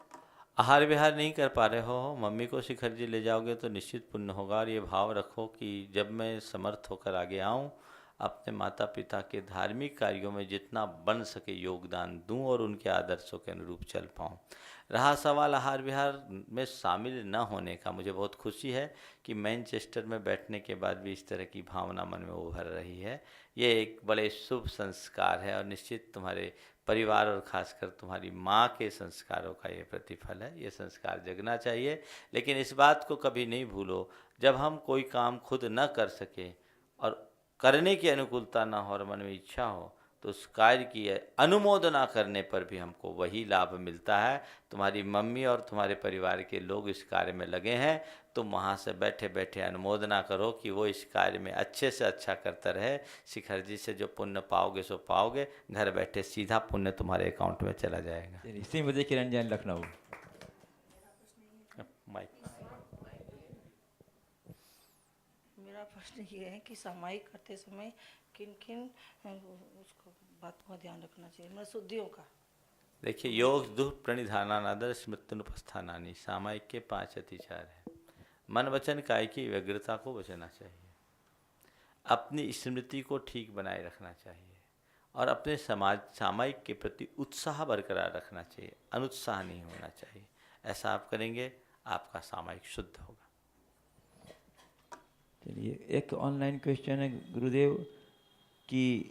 आहार विहार नहीं कर पा रहे हो, मम्मी को शिखर जी ले जाओगे तो निश्चित पुण्य होगा। और ये भाव रखो कि जब मैं समर्थ होकर आगे आऊँ, अपने माता पिता के धार्मिक कार्यों में जितना बन सके योगदान दूं और उनके आदर्शों के अनुरूप चल पाऊँ। रहा सवाल आहार विहार में शामिल न होने का, मुझे बहुत खुशी है कि मैनचेस्टर में बैठने के बाद भी इस तरह की भावना मन में उभर रही है। ये एक बड़े शुभ संस्कार है और निश्चित तुम्हारे परिवार और खासकर तुम्हारी माँ के संस्कारों का ये प्रतिफल है। ये संस्कार जगना चाहिए। लेकिन इस बात को कभी नहीं भूलो, जब हम कोई काम खुद न कर सके और करने की अनुकूलता ना हो और मन में इच्छा हो, तो उस कार्य की अनुमोदना करने पर भी हमको वही लाभ मिलता है। तुम्हारी मम्मी और तुम्हारे परिवार के लोग इस कार्य में लगे हैं, तुम वहाँ से बैठे बैठे अनुमोदना करो कि वो इस कार्य में अच्छे से अच्छा करता रहे। शिखर जी से जो पुण्य पाओगे सो पाओगे, घर बैठे सीधा पुण्य तुम्हारे अकाउंट में चला जाएगा। श्रीमती किरण जैन लखनऊ। माइक। मेरा प्रश्न ये है कि सामायिक करते समय किन किन उसको बात का ध्यान रखना चाहिए, मतलब शुद्धियों का? देखिए, योग दुख प्रणिधानादर स्मृत्युनुपस्थानानि, सामायिक के 5 अतिचार हैं। मन वचन काय की व्यग्रता को बचाना चाहिए, अपनी स्मृति को ठीक बनाए रखना चाहिए और अपने समाज सामायिक के प्रति उत्साह बरकरार रखना चाहिए, अनुत्साह नहीं होना चाहिए। ऐसा आप करेंगे, आपका सामायिक शुद्ध होगा। चलिए, एक ऑनलाइन क्वेश्चन है गुरुदेव कि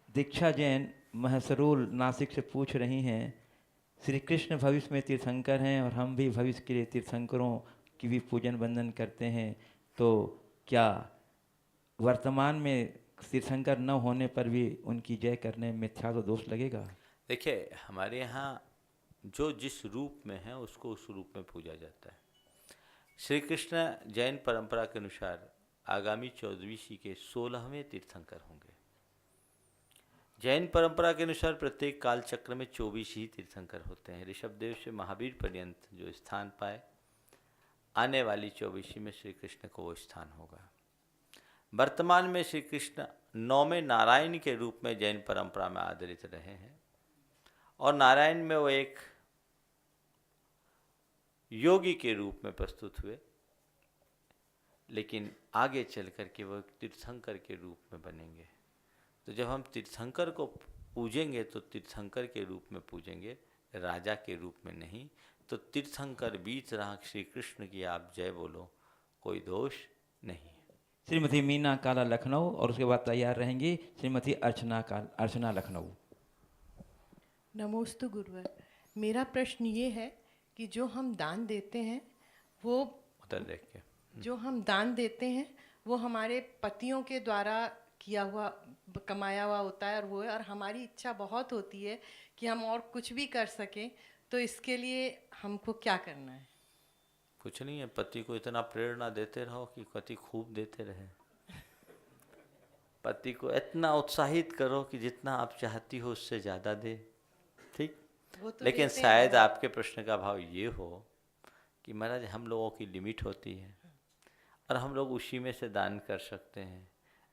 दीक्षा जैन महसरूल नासिक से पूछ रही हैं, श्री कृष्ण भविष्य में तीर्थंकर हैं और हम भी भविष्य के लिए तीर्थंकरों की भी पूजन वंदन करते हैं, तो क्या वर्तमान में तीर्थंकर न होने पर भी उनकी जय करने में मिथ्या तो दोष लगेगा? देखिए, हमारे यहाँ जो जिस रूप में है उसको उस रूप में पूजा जाता है। श्री कृष्ण जैन परंपरा के अनुसार आगामी 14वीं के 16वें तीर्थंकर होंगे। जैन परंपरा के अनुसार प्रत्येक काल चक्र में 24 ही तीर्थंकर होते हैं। ऋषभदेव से महावीर पर्यंत जो स्थान पाए, आने वाली 24वीं में श्री कृष्ण को वो स्थान होगा। वर्तमान में श्री कृष्ण 9वें नारायण के रूप में जैन परंपरा में आदरित रहे हैं और नारायण में वो एक योगी के रूप में प्रस्तुत हुए, लेकिन आगे चल कर के वो तीर्थंकर के रूप में बनेंगे। तो जब हम तीर्थंकर को पूजेंगे तो तीर्थंकर के रूप में पूजेंगे, राजा के रूप में नहीं। तो तीर्थंकर बीच रहा श्री कृष्ण की आप जय बोलो, कोई दोष नहीं। श्रीमती मीना काला लखनऊ और उसके बाद तैयार रहेंगी श्रीमती अर्चना लखनऊ। नमोस्तु गुरुवर। मेरा प्रश्न ये है कि जो हम दान देते हैं वो उधर देख के जो हम दान देते हैं वो हमारे पतियों के द्वारा किया हुआ कमाया हुआ होता है और वो है, और हमारी इच्छा बहुत होती है कि हम और कुछ भी कर सकें, तो इसके लिए हमको क्या करना है? कुछ नहीं है, पति को इतना प्रेरणा देते रहो कि पति खूब देते रहे। पति को इतना उत्साहित करो कि जितना आप चाहती हो उससे ज़्यादा दे, ठीक। तो लेकिन देते शायद हैं। आपके प्रश्न का भाव ये हो कि महाराज हम लोगों की लिमिट होती है और हम लोग उसी में से दान कर सकते हैं,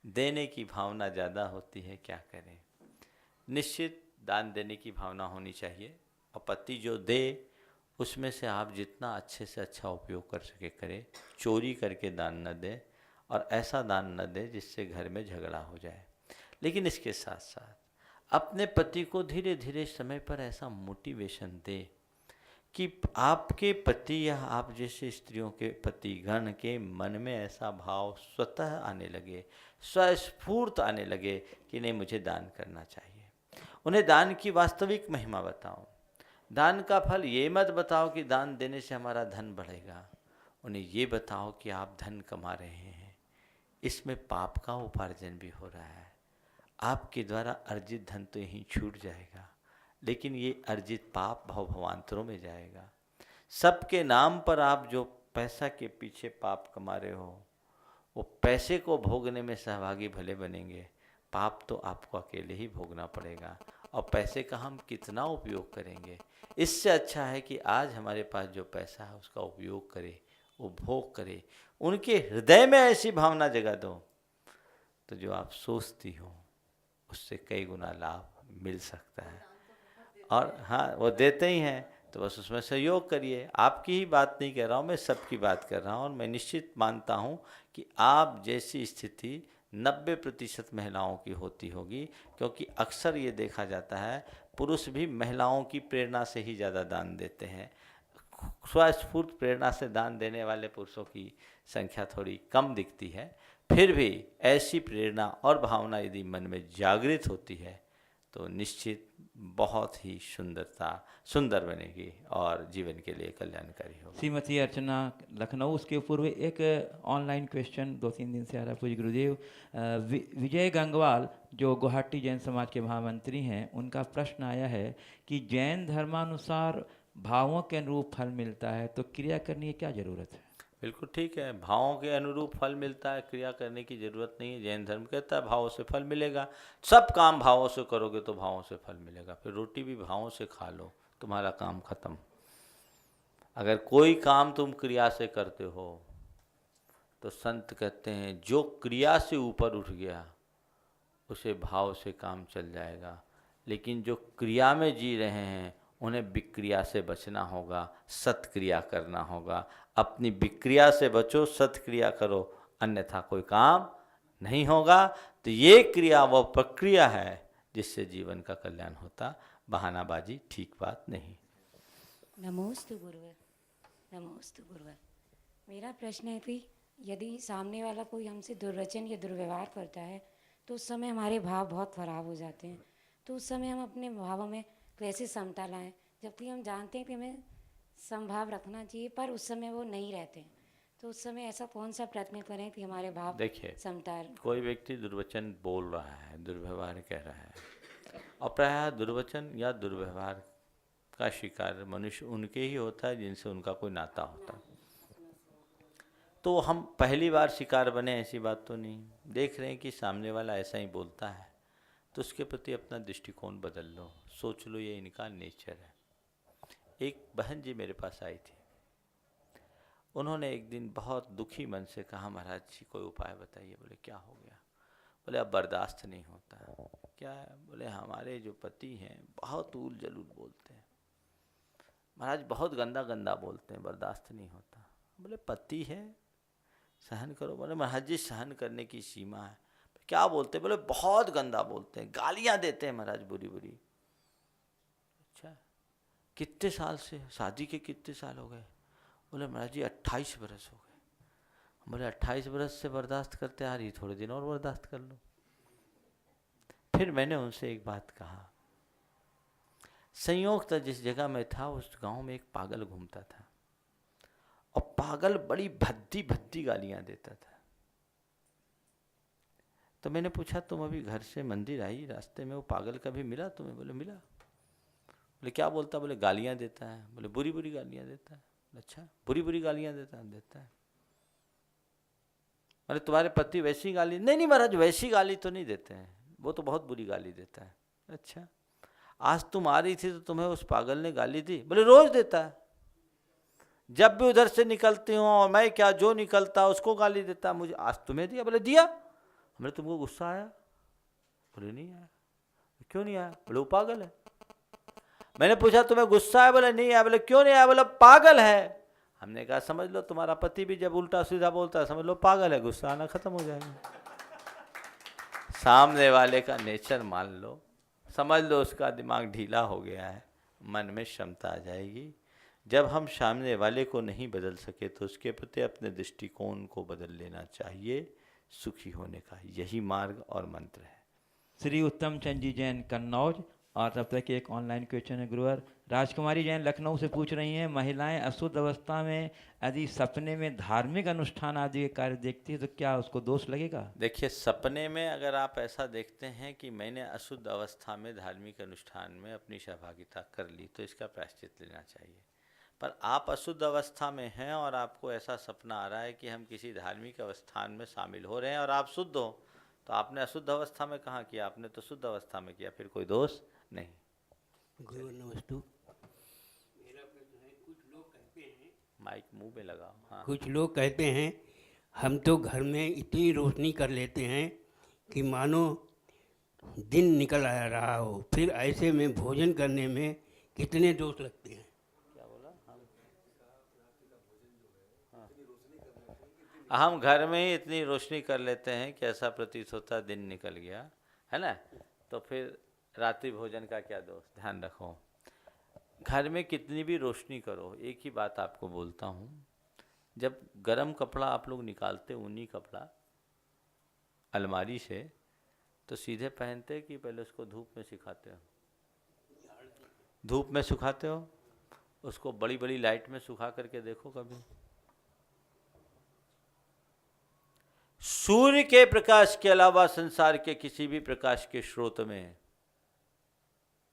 देने की भावना ज़्यादा होती है, क्या करें। निश्चित दान देने की भावना होनी चाहिए, और पति जो दे उसमें से आप जितना अच्छे से अच्छा उपयोग कर सके करें। चोरी करके दान न दे, और ऐसा दान न दे जिससे घर में झगड़ा हो जाए। लेकिन इसके साथ साथ अपने पति को धीरे धीरे समय पर ऐसा मोटिवेशन दे कि आपके पति या आप जैसे स्त्रियों के पतिगण के मन में ऐसा भाव स्वतः आने लगे, स्वस्फूर्त आने लगे कि नहीं, मुझे दान करना चाहिए। उन्हें दान की वास्तविक महिमा बताओ। दान का फल ये मत बताओ कि दान देने से हमारा धन बढ़ेगा। उन्हें ये बताओ कि आप धन कमा रहे हैं, इसमें पाप का उपार्जन भी हो रहा है। आपके द्वारा अर्जित धन तो यहीं छूट जाएगा, लेकिन ये अर्जित पाप भवांतरों में जाएगा। सबके नाम पर आप जो पैसा के पीछे पाप कमा रहे हो, वो पैसे को भोगने में सहभागी भले बनेंगे, पाप तो आपको अकेले ही भोगना पड़ेगा। और पैसे का हम कितना उपयोग करेंगे, इससे अच्छा है कि आज हमारे पास जो पैसा है उसका उपयोग करें, उपभोग करें। उनके हृदय में ऐसी भावना जगा दो तो जो आप सोचती हो उससे कई गुना लाभ मिल सकता है। और हाँ, वो देते ही हैं तो बस उसमें सहयोग करिए। आपकी ही बात नहीं कह रहा हूँ, मैं सबकी बात कर रहा हूँ। और मैं निश्चित मानता हूँ कि आप जैसी स्थिति 90% महिलाओं की होती होगी, क्योंकि अक्सर ये देखा जाता है पुरुष भी महिलाओं की प्रेरणा से ही ज़्यादा दान देते हैं। स्वस्फूर्त प्रेरणा से दान देने वाले पुरुषों की संख्या थोड़ी कम दिखती है। फिर भी ऐसी प्रेरणा और भावना यदि मन में जागृत होती है तो निश्चित बहुत ही सुंदर बनेगी और जीवन के लिए कल्याणकारी होगी। श्रीमती अर्चना लखनऊ। उसके पूर्व एक ऑनलाइन क्वेश्चन 2-3 दिन से आ रहा है। पूज्य गुरुदेव, विजय गंगवाल जो गुवाहाटी जैन समाज के महामंत्री हैं, उनका प्रश्न आया है कि जैन धर्मानुसार भावों के अनुरूप फल मिलता है, तो क्रिया करने की क्या जरूरत है? बिल्कुल ठीक है, भावों के अनुरूप फल मिलता है, क्रिया करने की जरूरत नहीं है। जैन धर्म कहता है भावों से फल मिलेगा। सब काम भावों से करोगे तो भावों से फल मिलेगा। फिर रोटी भी भावों से खा लो, तुम्हारा काम खत्म। अगर कोई काम तुम क्रिया से करते हो तो संत कहते हैं जो क्रिया से ऊपर उठ गया उसे भाव से काम चल जाएगा। लेकिन जो क्रिया में जी रहे हैं उन्हें विक्रिया से बचना होगा, सत्क्रिया करना होगा। अपनी विक्रिया से बचो, सत्क्रिया करो, अन्यथा कोई काम नहीं होगा। तो ये क्रिया वो प्रक्रिया है जिससे जीवन का कल्याण होता। बहानाबाजी ठीक बात नहीं। नमोस्तु गुरुवर, नमोस्तु गुरुवर। मेरा प्रश्न है कि यदि सामने वाला कोई हमसे दुर्वचन या दुर्व्यवहार करता है तो उस समय हमारे भाव बहुत खराब हो जाते हैं। तो उस समय हम अपने भावों में कैसे समता लाएं, जबकि हम जानते हैं कि हमें समभाव रखना चाहिए, पर उस समय वो नहीं रहते हैं। तो उस समय ऐसा कौन सा प्रयत्न करें कि हमारे भाव देखिए, समता। कोई व्यक्ति दुर्वचन बोल रहा है, दुर्व्यवहार कह रहा है, और प्रायः दुर्वचन या दुर्व्यवहार का शिकार मनुष्य उनके ही होता है जिनसे उनका कोई नाता होता है। तो हम पहली बार शिकार बने ऐसी बात तो नहीं। देख रहे हैं कि सामने वाला ऐसा ही बोलता है तो उसके प्रति अपना दृष्टिकोण बदल लो, सोच लो ये इनका नेचर है। एक बहन जी मेरे पास आई थी, उन्होंने एक दिन बहुत दुखी मन से कहा महाराज जी कोई उपाय बताइए। बोले क्या हो गया? बोले अब बर्दाश्त नहीं होता। क्या है? बोले हमारे जो पति हैं बहुत ऊल जलूल बोलते हैं महाराज, बहुत गंदा गंदा बोलते हैं, बर्दाश्त नहीं होता। बोले पति है, सहन करो। बोले महाराज जी सहन करने की सीमा है। क्या बोलते? बोले बहुत गंदा बोलते हैं, गालियां देते हैं महाराज बुरी बुरी। अच्छा, कितने साल से, शादी के कितने साल हो गए? बोले महाराज जी 28 बरस हो गए। बोले 28 बरस से बर्दाश्त करते आ रही, थोड़े दिन और बर्दाश्त कर लो। फिर मैंने उनसे एक बात कहा, संयोगतः जिस जगह में था उस गांव में एक पागल घूमता था, और पागल बड़ी भद्दी भद्दी गालियां देता था। तो मैंने पूछा तुम अभी घर से मंदिर आई, रास्ते में वो पागल कभी मिला तुम्हें? बोले मिला। बोले क्या बोलता? बोले गालियाँ देता है। बोले बुरी बुरी गालियाँ देता है। अच्छा, बुरी बुरी गालियाँ देता है। अरे तुम्हारे पति वैसी गाली? नहीं महाराज, वैसी गाली तो नहीं देते हैं, वो तो बहुत बुरी गाली देता है। अच्छा, आज तुम आ रही थी तो तुम्हें उस पागल ने गाली दी? बोले रोज देता है, जब भी उधर से निकलती हूँ और मैं क्या जो निकलता उसको गाली देता है। मुझे आज तुम्हें दिया? बोले दिया। बोले तुमको गुस्सा आया? बोले नहीं आया। क्यों नहीं आया? बोले वो पागल है। मैंने पूछा तुम्हें गुस्सा आया? बोले नहीं आया। बोले क्यों नहीं आया? बोले पागल है। हमने कहा समझ लो तुम्हारा पति भी जब उल्टा सीधा बोलता है समझ लो पागल है, गुस्सा आना खत्म हो जाएगा। सामने वाले का नेचर मान लो, समझ लो उसका दिमाग ढीला हो गया है, मन में क्षमता आ जाएगी। जब हम सामने वाले को नहीं बदल सके तो उसके प्रति अपने दृष्टिकोण को बदल लेना चाहिए। सुखी होने का यही मार्ग और मंत्र है। श्री उत्तम चंद जी जैन कन्नौज, और तब तक एक ऑनलाइन क्वेश्चन है गुरुवर। राजकुमारी जैन लखनऊ से पूछ रही हैं, महिलाएं अशुद्ध अवस्था में यदि सपने में धार्मिक अनुष्ठान आदि के कार्य देखती है तो क्या उसको दोष लगेगा? देखिए, सपने में अगर आप ऐसा देखते हैं कि मैंने अशुद्ध अवस्था में धार्मिक अनुष्ठान में अपनी सहभागिता कर ली तो इसका प्रायश्चित लेना चाहिए। पर आप अशुद्ध अवस्था में हैं और आपको ऐसा सपना आ रहा है कि हम किसी धार्मिक अवस्थान में शामिल हो रहे हैं और आप शुद्ध हो, तो आपने अशुद्ध अवस्था में कहाँ किया? आपने तो शुद्ध अवस्था में किया, फिर कोई दोष नहीं। गुरु नमस्ते। माइक मुंह में लगाओ। हाँ। कुछ लोग कहते हैं हम तो घर में इतनी रोशनी कर लेते हैं कि मानो दिन निकल आ रहा हो, फिर ऐसे में भोजन करने में कितने दोष लगते हैं? क्या बोला? हम घर में ही इतनी रोशनी कर लेते हैं कि ऐसा प्रतीत होता दिन निकल गया है ना, तो फिर रात्रि भोजन का क्या दोष? ध्यान रखो, घर में कितनी भी रोशनी करो, एक ही बात आपको बोलता हूँ, जब गरम कपड़ा आप लोग निकालते ऊनी कपड़ा अलमारी से, तो सीधे पहनते कि पहले उसको धूप में सुखाते हो? धूप में सुखाते हो, उसको बड़ी बड़ी लाइट में सुखा करके देखो कभी। सूर्य के प्रकाश के अलावा संसार के किसी भी प्रकाश के स्रोत में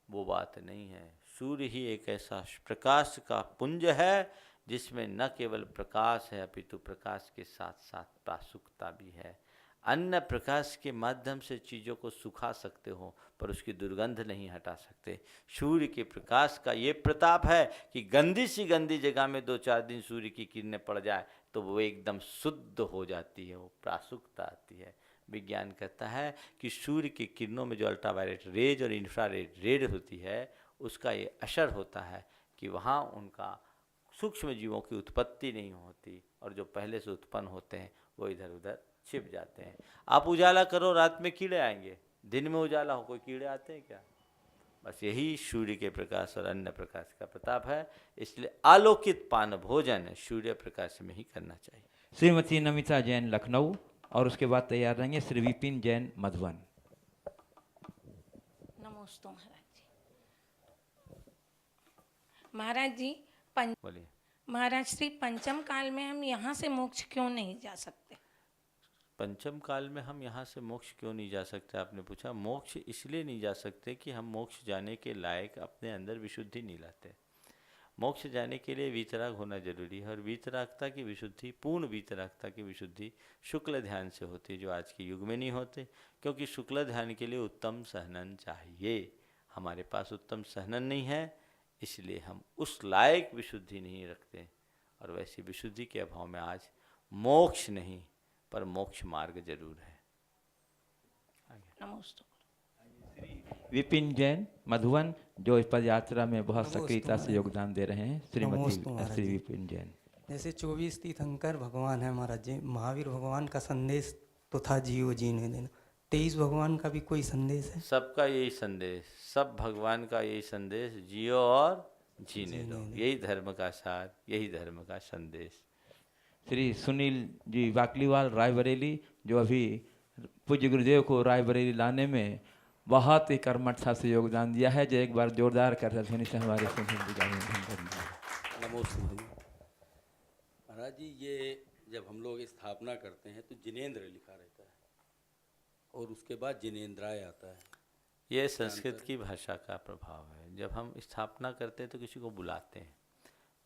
वो बात नहीं है। सूर्य ही एक ऐसा प्रकाश का पुंज है जिसमें न केवल प्रकाश है अपितु प्रकाश के साथ साथ प्रासुकता भी है। अन्य प्रकाश के माध्यम से चीज़ों को सुखा सकते हो पर उसकी दुर्गंध नहीं हटा सकते। सूर्य के प्रकाश का ये प्रताप है कि गंदी सी गंदी जगह में 2-4 दिन सूर्य की किरणें पड़ जाए तो वो एकदम शुद्ध हो जाती है, वो प्रासुकता आती है। विज्ञान कहता है कि सूर्य की किरणों में जो अल्ट्रावायलेट रेज और इंफ्रारेड रेड होती है उसका ये असर होता है कि वहाँ उनका सूक्ष्म जीवों की उत्पत्ति नहीं होती और जो पहले से उत्पन्न होते हैं वो इधर उधर छिप जाते हैं। आप उजाला करो, रात में कीड़े आएंगे, दिन में उजाला हो कोई कीड़े आते हैं क्या? बस यही सूर्य के प्रकाश और अन्य प्रकाश का प्रताप है। इसलिए आलोकित पान भोजन सूर्य प्रकाश में ही करना चाहिए। श्रीमती नमिता जैन लखनऊ, और उसके बाद तैयार रहेंगे श्री विपिन जैन मधुबन। नमस्ते महाराज जी। बोलिए। महाराज श्री पंचम काल में हम यहाँ से मोक्ष क्यों नहीं जा सकते? पंचम काल में हम यहाँ से मोक्ष क्यों नहीं जा सकते? आपने पूछा। मोक्ष इसलिए नहीं जा सकते कि हम मोक्ष जाने के लायक अपने अंदर विशुद्धि नहीं लाते। मोक्ष जाने के लिए वीतराग होना जरूरी है और वीतरागता की विशुद्धि, पूर्ण वीतरागता की विशुद्धि शुक्ल ध्यान से होती है, जो आज के युग में नहीं होते, क्योंकि शुक्ल ध्यान के लिए उत्तम सहनन चाहिए। हमारे पास उत्तम सहनन नहीं है, इसलिए हम उस लायक विशुद्धि नहीं रखते और वैसी विशुद्धि के अभाव में आज मोक्ष नहीं पर मोक्ष मार्ग जरूर है। नमस्ते। विपिन जैन मधुबन, जो इस पद यात्रा में बहुत सक्रियता से योगदान दे रहे हैं। श्रीमती श्री विपिन जैन। जैसे 24 तीर्थंकर भगवान है महाराज जी, महावीर भगवान का संदेश तो था जियो जीने देना, 23 भगवान का भी कोई संदेश है? सबका यही संदेश, सब भगवान का यही संदेश, जियो और जीने दो, यही धर्म का सार, यही धर्म का संदेश। श्री सुनील जी वाकलीवाल रायबरेली, जो अभी पूज्य गुरुदेव को रायबरेली लाने में बहुत ही कर्मठता से योगदान दिया है, जो एक बार जोरदार कर ध्वनि से हमारे नमस्ते महाराज जी। ये जब हम लोग स्थापना करते हैं तो जिनेंद्र लिखा रहता है, और उसके बाद जिनेंद्राय आता है। ये संस्कृत की भाषा का प्रभाव है। जब हम स्थापना करते हैं तो किसी को बुलाते हैं,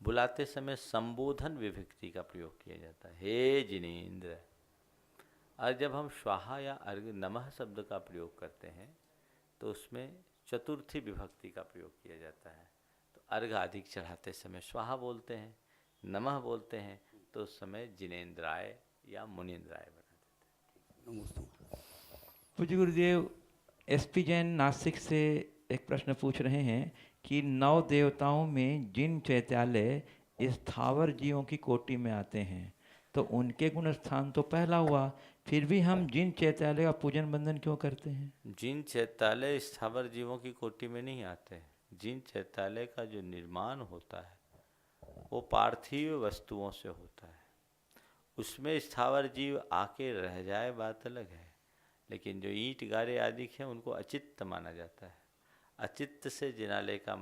बुलाते समय संबोधन विभक्ति का प्रयोग किया जाता है, हे जिनेंद्र। और जब हम स्वाहा या अर्घ नमः शब्द का प्रयोग करते हैं तो उसमें चतुर्थी विभक्ति का प्रयोग किया जाता है। तो अर्घ अधिक चढ़ाते समय स्वाहा बोलते हैं, नमः बोलते हैं, तो उस समय जिनेंद्राय या मुनीन्द्राय बना देते हैं। पूज्य गुरुदेव, SP जैन नासिक से एक प्रश्न पूछ रहे हैं कि 9 देवताओं में जिन चैत्यालय स्थावर जीवों की कोटि में आते हैं तो उनके गुण स्थान तो पहला हुआ, फिर भी हम जिन चैत्यालय का पूजन बंधन क्यों करते हैं? जिन चैत्यालय स्थावर जीवों की कोटि में नहीं आते। जिन चैत्यालय का जो निर्माण होता है वो पार्थिव वस्तुओं से होता है। उसमें स्थावर जीव आके रह जाए बात अलग है, लेकिन जो ईंट गारे आदि हैं उनको अचित्त माना जाता है। अचित्त से जिनालय का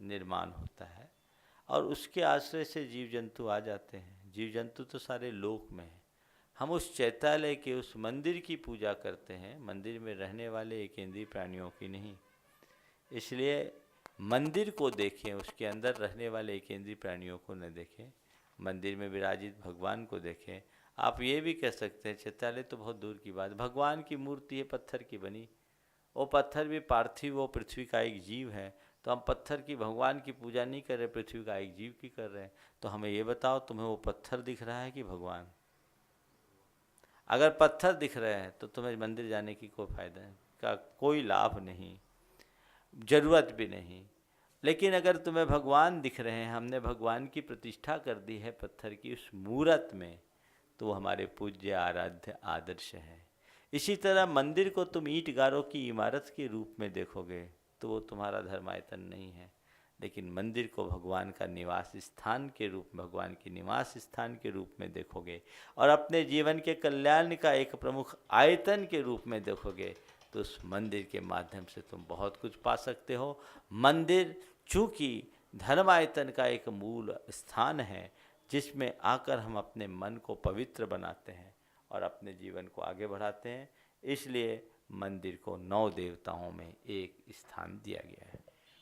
निर्माण होता है और उसके आश्रय से जीव जंतु आ जाते हैं। जीव जंतु तो सारे लोक में हैं। हम उस चैत्यालय के, उस मंदिर की पूजा करते हैं, मंदिर में रहने वाले एकेंद्रीय प्राणियों की नहीं। इसलिए मंदिर को देखें, उसके अंदर रहने वाले एकेंद्रीय प्राणियों को न देखें, मंदिर में विराजित भगवान को देखें। आप ये भी कह सकते हैं चैत्यालय तो बहुत दूर की बात, भगवान की मूर्ति है पत्थर की बनी, वो पत्थर भी पार्थिव, वो पृथ्वी का एक जीव है। तो हम पत्थर की भगवान की पूजा नहीं कर रहे, पृथ्वी का एक जीव की कर रहे हैं। तो हमें ये बताओ, तुम्हें वो पत्थर दिख रहा है कि भगवान? अगर पत्थर दिख रहे हैं तो तुम्हें मंदिर जाने की कोई फायदा है का, कोई लाभ नहीं, जरूरत भी नहीं। लेकिन अगर तुम्हें भगवान दिख रहे हैं, हमने भगवान की प्रतिष्ठा कर दी है पत्थर की उस मूरत में, तो वो हमारे पूज्य आराध्य आदर्श है। इसी तरह मंदिर को तुम ईंट गारों की इमारत के रूप में देखोगे तो वो तुम्हारा धर्मायतन नहीं है, लेकिन मंदिर को भगवान का निवास स्थान के रूप में, भगवान की निवास स्थान के रूप में देखोगे और अपने जीवन के कल्याण का एक प्रमुख आयतन के रूप में देखोगे, तो उस मंदिर के माध्यम से तुम बहुत कुछ पा सकते हो। मंदिर चूँकि धर्मायतन का एक मूल स्थान है जिसमें आकर हम अपने मन को पवित्र बनाते हैं और अपने जीवन को आगे बढ़ाते हैं, इसलिए मंदिर को 9 देवताओं में एक स्थान दिया गया है।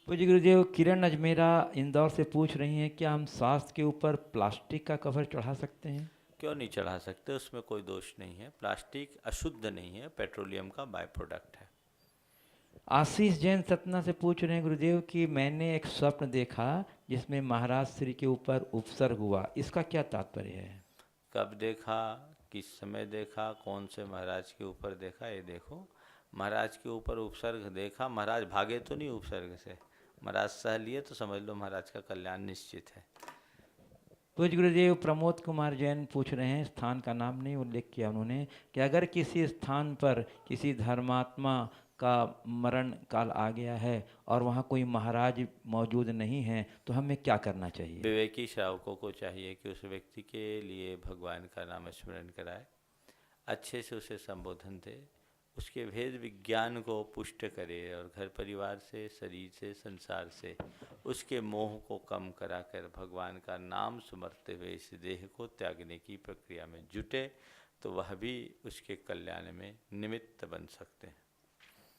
पूज्य गुरुदेव, किरण अजमेरा इंदौर से पूछ रही हैं, क्या हम स्वास्थ्य के ऊपर प्लास्टिक का कवर चढ़ा सकते हैं? क्यों नहीं चढ़ा सकते, उसमें कोई दोष नहीं है। प्लास्टिक अशुद्ध नहीं है, पेट्रोलियम का बाय प्रोडक्ट है। आशीष जैन सतना से पूछ रहे हैं गुरुदेव कि मैंने एक स्वप्न देखा जिसमें महाराज श्री के ऊपर उपसर्ग हुआ, इसका क्या तात्पर्य है? कब देखा, किस समय देखा, कौन से महाराज के ऊपर देखा, ये देखो। महाराज के ऊपर उपसर्ग देखा, महाराज भागे तो नहीं उपसर्ग से, महाराज सह लिए तो समझ लो महाराज का कल्याण निश्चित है। पूज्य गुरुदेव, प्रमोद कुमार जैन पूछ रहे हैं, स्थान का नाम नहीं उल्लेख किया उन्होंने, कि अगर किसी स्थान पर किसी धर्मात्मा का मरण काल आ गया है और वहाँ कोई महाराज मौजूद नहीं है तो हमें क्या करना चाहिए? विवेकी श्रावकों को चाहिए कि उस व्यक्ति के लिए भगवान का नाम स्मरण कराए, अच्छे से उसे संबोधन दे, उसके भेद विज्ञान को पुष्ट करे और घर परिवार से, शरीर से, संसार से उसके मोह को कम कराकर भगवान का नाम सुमरते हुए इस देह को त्यागने की प्रक्रिया में जुटे, तो वह भी उसके कल्याण में निमित्त बन सकते हैं।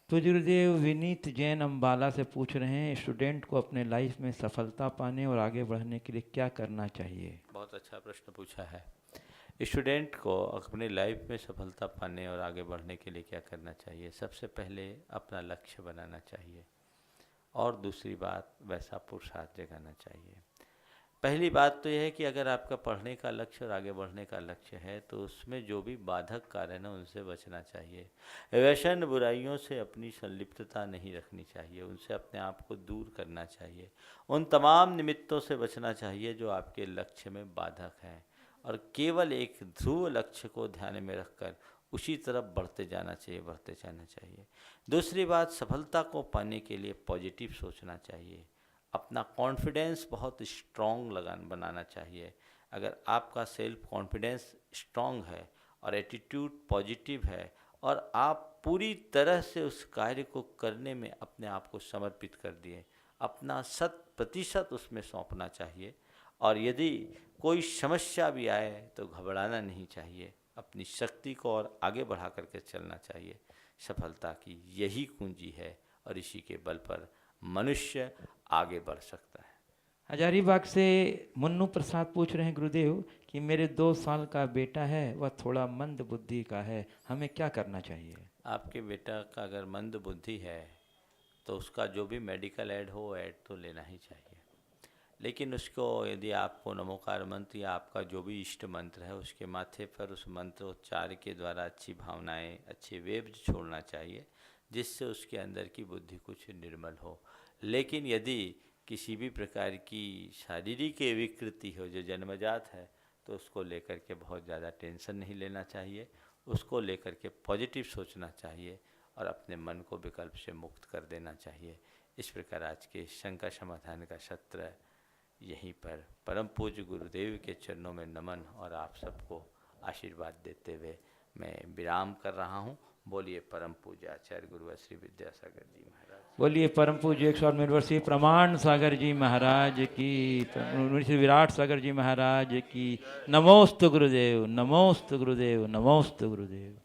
तो गुरुदेव, विनीत जैन अम्बाला से पूछ रहे हैं, स्टूडेंट को अपने लाइफ में सफलता पाने और आगे बढ़ने के लिए क्या करना चाहिए? बहुत अच्छा प्रश्न पूछा है। स्टूडेंट को अपनी लाइफ में सफलता पाने और आगे बढ़ने के लिए क्या करना चाहिए? सबसे पहले अपना लक्ष्य बनाना चाहिए और दूसरी बात वैसा पुरुषार्थ जगाना चाहिए। पहली बात तो यह है कि अगर आपका पढ़ने का लक्ष्य और आगे बढ़ने का लक्ष्य है तो उसमें जो भी बाधक कारण है उनसे बचना चाहिए। व्यसन बुराइयों से अपनी संलिप्तता नहीं रखनी चाहिए, उनसे अपने आप को दूर करना चाहिए। उन तमाम निमित्तों से बचना चाहिए जो आपके लक्ष्य में बाधक हैं और केवल एक ध्रुव लक्ष्य को ध्यान में रखकर उसी तरफ बढ़ते जाना चाहिए। दूसरी बात, सफलता को पाने के लिए पॉजिटिव सोचना चाहिए, अपना कॉन्फिडेंस बहुत स्ट्रॉन्ग बनाना चाहिए। अगर आपका सेल्फ कॉन्फिडेंस स्ट्रॉन्ग है और एटीट्यूड पॉजिटिव है और आप पूरी तरह से उस कार्य को करने में अपने आप को समर्पित कर दिए, अपना 100% उसमें सौंपना चाहिए। और यदि कोई समस्या भी आए तो घबराना नहीं चाहिए, अपनी शक्ति को और आगे बढ़ा करके चलना चाहिए। सफलता की यही कुंजी है और इसी के बल पर मनुष्य आगे बढ़ सकता है। हजारीबाग से मुन्नू प्रसाद पूछ रहे हैं गुरुदेव कि मेरे 2 साल का बेटा है, वह थोड़ा मंद बुद्धि का है, हमें क्या करना चाहिए? आपके बेटा का अगर मंद बुद्धि है तो उसका जो भी मेडिकल ऐड हो ऐड तो लेना ही चाहिए, लेकिन उसको यदि आपको नमोकार मंत्र या आपका जो भी इष्ट मंत्र है उसके माथे पर उस मंत्र उच्चार के द्वारा अच्छी भावनाएं, अच्छे वेव्स छोड़ना चाहिए, जिससे उसके अंदर की बुद्धि कुछ निर्मल हो। लेकिन यदि किसी भी प्रकार की शारीरिक विकृति हो जो जन्मजात है तो उसको लेकर के बहुत ज़्यादा टेंशन नहीं लेना चाहिए, उसको लेकर के पॉजिटिव सोचना चाहिए और अपने मन को विकल्प से मुक्त कर देना चाहिए। इस प्रकार आज के शंका समाधान का सत्र यहीं पर परम पूज्य गुरुदेव के चरणों में नमन और आप सबको आशीर्वाद देते हुए मैं विराम कर रहा हूँ। बोलिए परम पूज्य आचार्य गुरु श्री विद्यासागर जी महाराज। बोलिए परम पूज्य 108 यूनिवर्सिटी प्रमाण सागर जी महाराज की, श्री विराट सागर जी महाराज की। नमोस्तु गुरुदेव, नमोस्तु गुरुदेव, नमोस्तु गुरुदेव।